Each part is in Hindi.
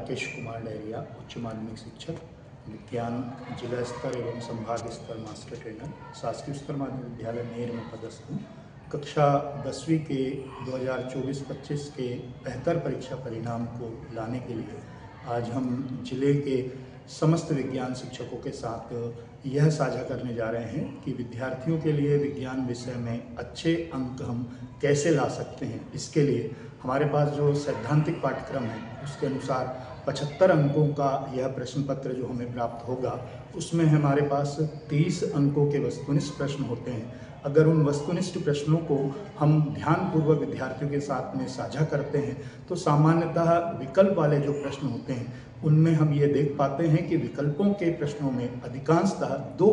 राकेश कुमार डहरिया, उच्च माध्यमिक शिक्षक, विज्ञान जिला स्तर एवं संभाग स्तर मास्टर ट्रेनर, शासकीय उच्चतर माध्यमिक विद्यालय नेर में पदस्थ हूँ। कक्षा 10वीं के 2024-25 के बेहतर परीक्षा परिणाम को लाने के लिए आज हम जिले के समस्त विज्ञान शिक्षकों के साथ यह साझा करने जा रहे हैं कि विद्यार्थियों के लिए विज्ञान विषय में अच्छे अंक हम कैसे ला सकते हैं। इसके लिए हमारे पास जो सैद्धांतिक पाठ्यक्रम है उसके अनुसार 75 अंकों का यह प्रश्न पत्र जो हमें प्राप्त होगा, उसमें हमारे पास 30 अंकों के वस्तुनिष्ठ प्रश्न होते हैं। अगर उन वस्तुनिष्ठ प्रश्नों को हम ध्यानपूर्वक विद्यार्थियों के साथ में साझा करते हैं तो सामान्यतः विकल्प वाले जो प्रश्न होते हैं उनमें हम ये देख पाते हैं कि विकल्पों के प्रश्नों में अधिकांशतः दो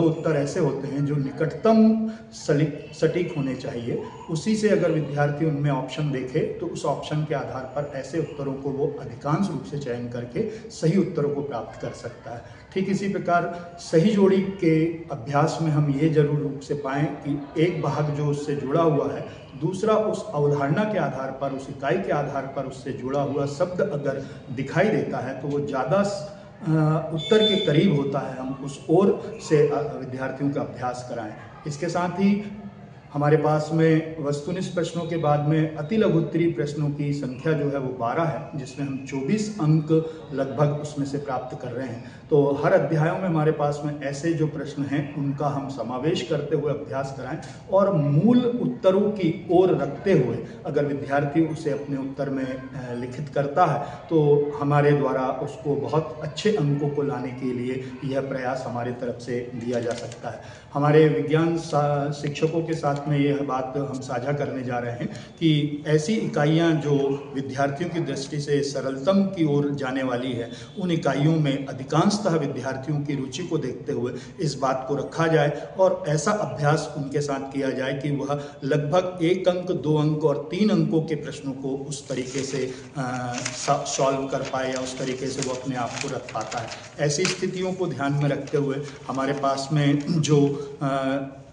उत्तर ऐसे होते हैं जो निकटतम सटीक होने चाहिए। उसी से अगर विद्यार्थी उनमें ऑप्शन देखे तो उस ऑप्शन के आधार पर ऐसे उत्तरों को वो अधिकांश रूप से चयन करके सही उत्तरों को प्राप्त कर सकता है। ठीक इसी प्रकार सही जोड़ी के अभ्यास में हम ये जरूर रूप से पाएं कि एक भाग जो उससे जुड़ा हुआ है, दूसरा उस अवधारणा के आधार पर, उस इकाई के आधार पर उससे जुड़ा हुआ शब्द अगर दिखाई देता है तो वो ज़्यादा उत्तर के करीब होता है। हम उस ओर से विद्यार्थियों का अभ्यास कराएं। इसके साथ ही हमारे पास में वस्तुनिष्ठ प्रश्नों के बाद में अति लघु उत्तरीय प्रश्नों की संख्या जो है वो 12 है, जिसमें हम 24 अंक लगभग उसमें से प्राप्त कर रहे हैं। तो हर अध्यायों में हमारे पास में ऐसे जो प्रश्न हैं उनका हम समावेश करते हुए अभ्यास कराएं और मूल उत्तरों की ओर रखते हुए अगर विद्यार्थी उसे अपने उत्तर में लिखित करता है तो हमारे द्वारा उसको बहुत अच्छे अंकों को लाने के लिए यह प्रयास हमारे तरफ से दिया जा सकता है। हमारे विज्ञान शिक्षकों के साथ में यह बात हम साझा करने जा रहे हैं कि ऐसी इकाइयां जो विद्यार्थियों की दृष्टि से सरलतम की ओर जाने वाली है, उन इकाइयों में अधिकांशतः विद्यार्थियों की रुचि को देखते हुए इस बात को रखा जाए और ऐसा अभ्यास उनके साथ किया जाए कि वह लगभग 1 अंक, 2 अंक और 3 अंकों के प्रश्नों को उस तरीके से सॉल्व कर पाए या उस तरीके से वो अपने आप को रख पाता है। ऐसी स्थितियों को ध्यान में रखते हुए हमारे पास में जो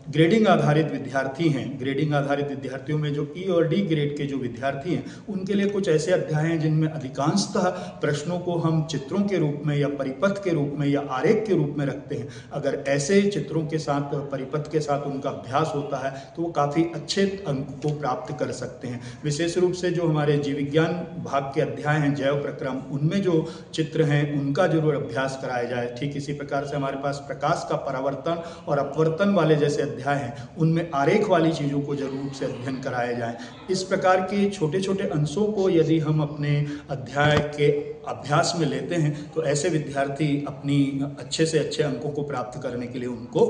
ग्रेडिंग आधारित विद्यार्थी हैं, ग्रेडिंग आधारित विद्यार्थियों में जो ई और डी ग्रेड के जो विद्यार्थी हैं, उनके लिए कुछ ऐसे अध्याय हैं जिनमें अधिकांशतः प्रश्नों को हम चित्रों के रूप में या परिपथ के रूप में या आरेख के रूप में रखते हैं। अगर ऐसे चित्रों के साथ, परिपथ के साथ उनका अभ्यास होता है तो वो काफ़ी अच्छे अंक को प्राप्त कर सकते हैं। विशेष रूप से जो हमारे जीव विज्ञान भाग के अध्याय हैं, जैव प्रक्रम, उनमें जो चित्र हैं उनका जरूर अभ्यास कराया जाए। ठीक इसी प्रकार से हमारे पास प्रकाश का परावर्तन और अपवर्तन वाले जैसे अध्याय हैं, उनमें आरेख वाली चीज़ों को जरूर रूप से अध्ययन कराया जाए। इस प्रकार के छोटे छोटे अंशों को यदि हम अपने अध्याय के अभ्यास में लेते हैं तो ऐसे विद्यार्थी अपनी अच्छे से अच्छे अंकों को प्राप्त करने के लिए उनको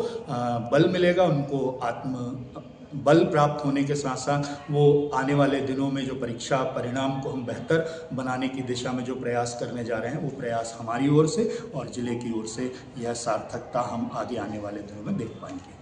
बल मिलेगा। उनको आत्म बल प्राप्त होने के साथ साथ वो आने वाले दिनों में जो परीक्षा परिणाम को हम बेहतर बनाने की दिशा में जो प्रयास करने जा रहे हैं, वो प्रयास हमारी ओर से और जिले की ओर से यह सार्थकता हम आगे आने वाले दिनों में देख पाएंगे।